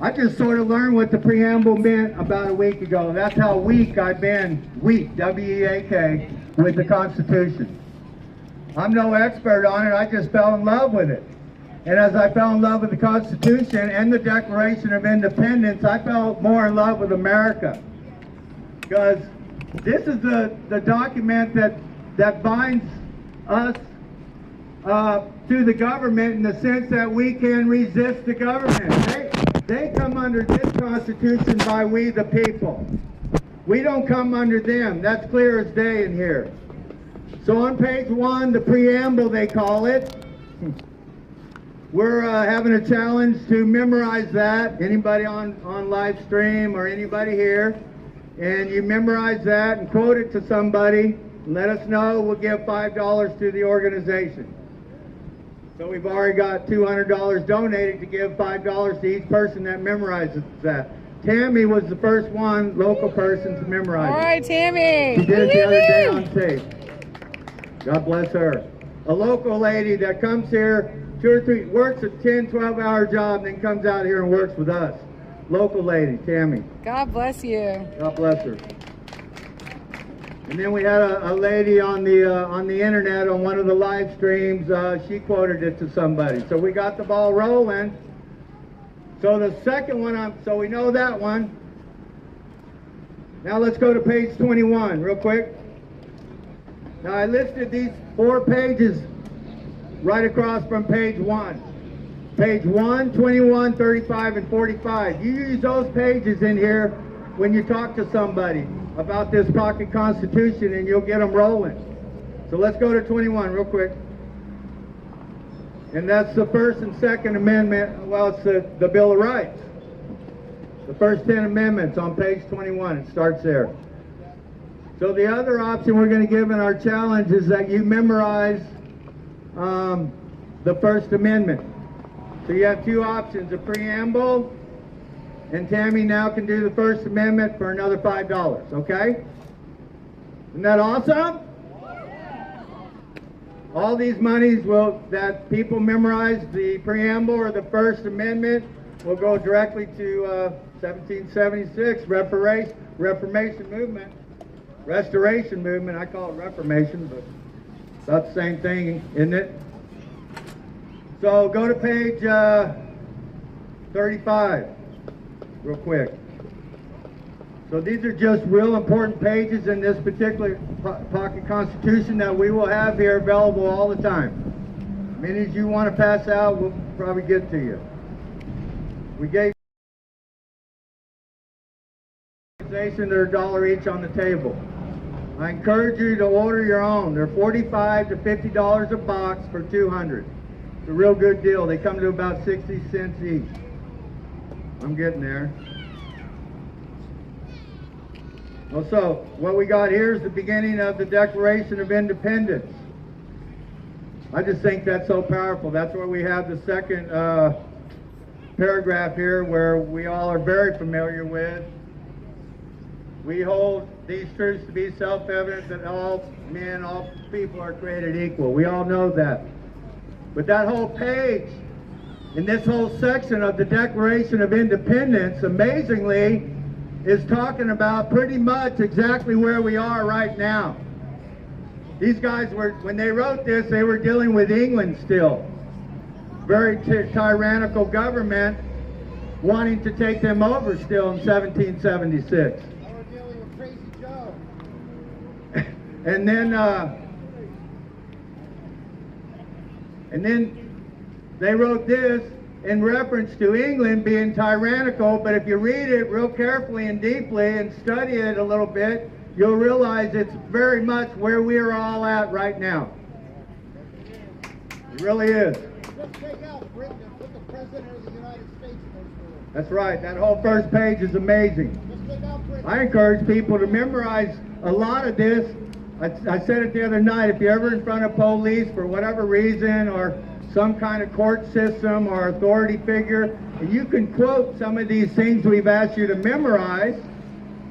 I just sort of learned what the preamble meant about a week ago. That's how weak I've been, weak, W-E-A-K, with the Constitution. I'm no expert on it, I just fell in love with it. And as I fell in love with the Constitution and the Declaration of Independence, I fell more in love with America. Because this is the document that binds us to the government in the sense that we can resist the government. They come under this Constitution by we the people. We don't come under them. That's clear as day in here. So on page 1, the preamble they call it, we're having a challenge to memorize that. Anybody on live stream or anybody here, and you memorize that and quote it to somebody, and let us know. We'll give $5 to the organization. So we've already got $200 donated to give $5 to each person that memorizes that. Tammy was the first one, local person, to memorize it. All right, Tammy. She did it the other day on tape. God bless her. A local lady that comes here 2 or 3, works a 10, 12-hour job, and then comes out here and works with us. Local lady, Tammy. God bless you. God bless her. And then we had a lady on the internet on one of the live streams. She quoted it to somebody. So we got the ball rolling. So the second one, so we know that one. Now let's go to page 21 real quick. Now I listed these 4 pages right across from page 1. Page 1, 21, 35, and 45. You use those pages in here when you talk to somebody about this pocket Constitution, and you'll get them rolling. So let's go to 21 real quick. And that's the First and Second Amendment. Well, it's the Bill of Rights. The first 10 amendments on page 21. It starts there. So the other option we're going to give in our challenge is that you memorize the First Amendment. So you have 2 options, a preamble, and Tammy now can do the First Amendment for another $5, okay? Isn't that awesome? All these monies that people memorize the preamble or the First Amendment will go directly to 1776 Reformation movement. Restoration movement, I call it Reformation, but it's about the same thing, isn't it? So go to page 35 real quick. So these are just real important pages in this particular pocket Constitution that we will have here available all the time. As many as you want to pass out, we'll probably get to you. We gave they're $1 each on the table. I encourage you to order your own. They're $45 to $50 a box for 200. It's a real good deal. They come to about 60 cents each. I'm getting there. Well, so what we got here is the beginning of the Declaration of Independence. I just think that's so powerful. That's where we have the second paragraph here, where we all are very familiar with. We hold these truths to be self-evident that all men, all people are created equal. We all know that. But that whole page, in this whole section of the Declaration of Independence, amazingly, is talking about pretty much exactly where we are right now. These guys were, when they wrote this, they were dealing with England still. Very tyrannical government wanting to take them over still in 1776. And then they wrote this in reference to England being tyrannical, but if you read it real carefully and deeply and study it a little bit, you'll realize it's very much where we are all at right now. It really is. Just take out Britain and put the President of the United States in those. That's right. That whole first page is amazing. Just take out Britain. I encourage people to memorize a lot of this. I said it the other night, if you're ever in front of police for whatever reason, or some kind of court system or authority figure, and you can quote some of these things we've asked you to memorize,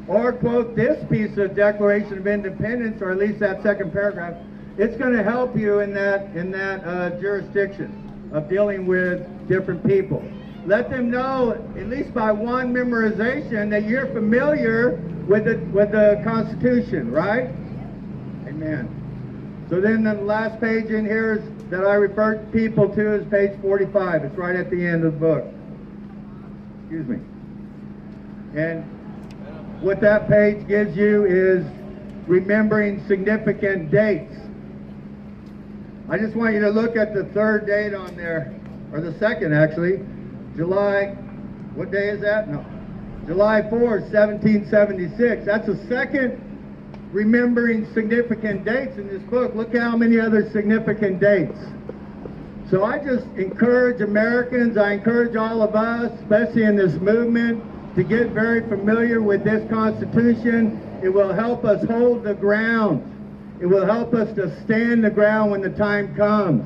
or quote this piece of Declaration of Independence, or at least that second paragraph, it's going to help you in that jurisdiction of dealing with different people. let them know, at least by one memorization, that you're familiar with the Constitution, right? Amen. So then the last page in here is, that I refer people to, is page 45. It's right at the end of the book. Excuse me. And what that page gives you is remembering significant dates. I just want you to look at the third date on there, or the second actually. July, what day is that? No. July 4th, 1776. That's the second remembering significant dates in this book. Look how many other significant dates. So I just encourage Americans, I encourage all of us, especially in this movement, to get very familiar with this Constitution. It will help us hold the ground. It will help us to stand the ground when the time comes.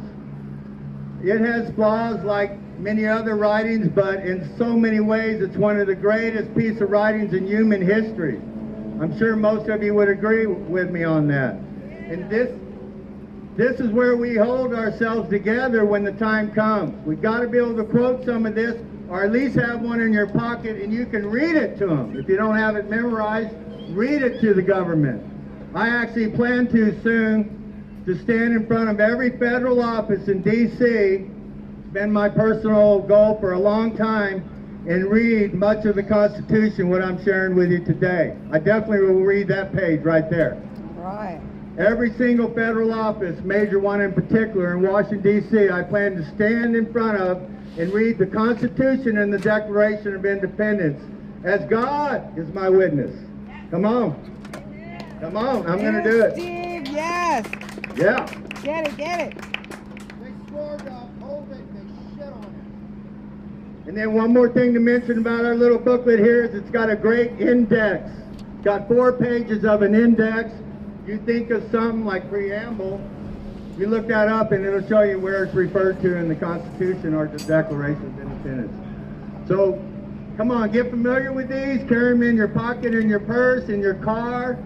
It has flaws like many other writings, but in so many ways it's one of the greatest pieces of writings in human history. I'm sure most of you would agree with me on that. And this is where we hold ourselves together when the time comes. We've got to be able to quote some of this, or at least have one in your pocket and you can read it to them. If you don't have it memorized, read it to the government. I actually plan to soon to stand in front of every federal office in D.C. It's been my personal goal for a long time, and read much of the Constitution, what I'm sharing with you today. I definitely will read that page right there. Right. Every single federal office, major one in particular in Washington, D.C., I plan to stand in front of and read the Constitution and the Declaration of Independence, as God is my witness. Come on. Come on, I'm going to do it. Steve, yes. Yeah. Get it, get it. They swore to uphold it and they shit on it. And then one more thing to mention about our little booklet here is it's got a great index. It's got 4 pages of an index. You think of something like preamble, you look that up and it'll show you where it's referred to in the Constitution or the Declaration of Independence. So, come on, get familiar with these, carry them in your pocket, in your purse, in your car.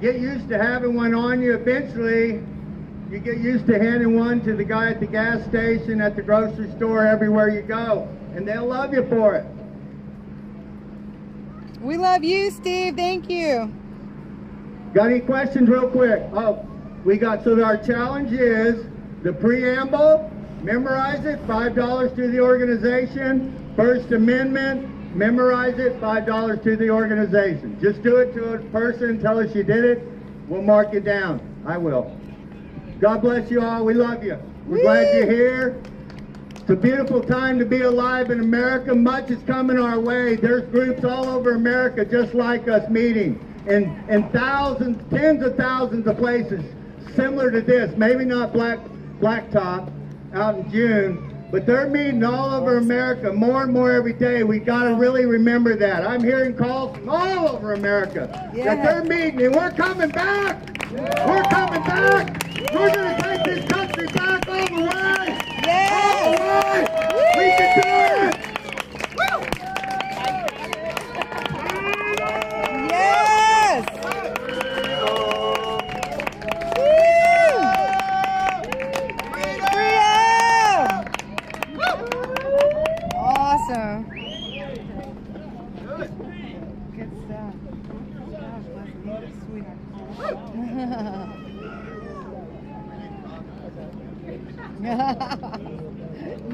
Get used to having one on you. Eventually, you get used to handing one to the guy at the gas station, at the grocery store, everywhere you go. And they'll love you for it. We love you, Steve. Thank you. Got any questions real quick? Oh, so our challenge is the preamble, memorize it, $5 to the organization. First Amendment, memorize it, $5 to the organization. Just do it to a person, tell us you did it, we'll mark you down. I will. God bless you all, we love you. We're glad you're here. It's a beautiful time to be alive in America. Much is coming our way. There's groups all over America just like us meeting in thousands, tens of thousands of places similar to this. Maybe not Blacktop out in June, but they're meeting all over America more and more every day. We got to really remember that. I'm hearing calls from all over America that they're meeting, and we're coming back. We're coming back. We're going to take this country back all the way. All the way. We can do it. Yes. Awesome. Good stuff. God bless you, sweetheart.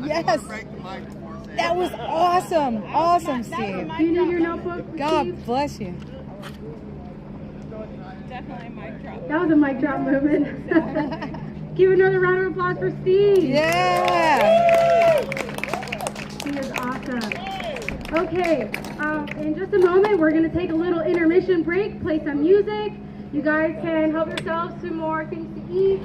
Yes. That was awesome. Awesome, Steve. Do you need your notebook? God Steve? bless you. That was a mic drop moment. Give another round of applause for Steve. Yeah. He is awesome. Okay, in just a moment, we're going to take a little intermission break, play some music. You guys can help yourselves to more things to eat.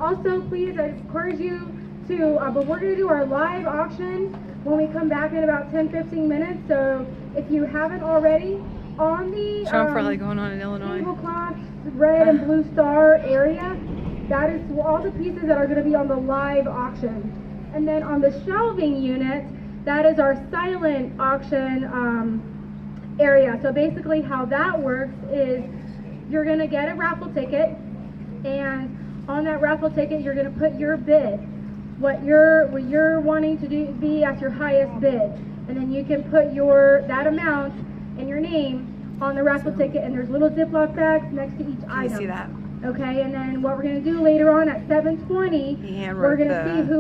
Also, please, I encourage you to, but we're going to do our live auction when we come back in about 10-15 minutes. So if you haven't already, on the Trump rally going on in Illinois. tablecloth, red and blue star area, that is all the pieces that are going to be on the live auction. And then on the shelving unit, that is our silent auction area. So basically how that works is you're going to get a raffle ticket, and on that raffle ticket you're going to put your bid, what you're wanting to do be at your highest bid. and then you can put that amount and your name on the raffle ticket, and there's little Ziploc bags next to each item. see that? Okay, and then what we're gonna do later on at 7:20, He handwrote we're gonna the- see who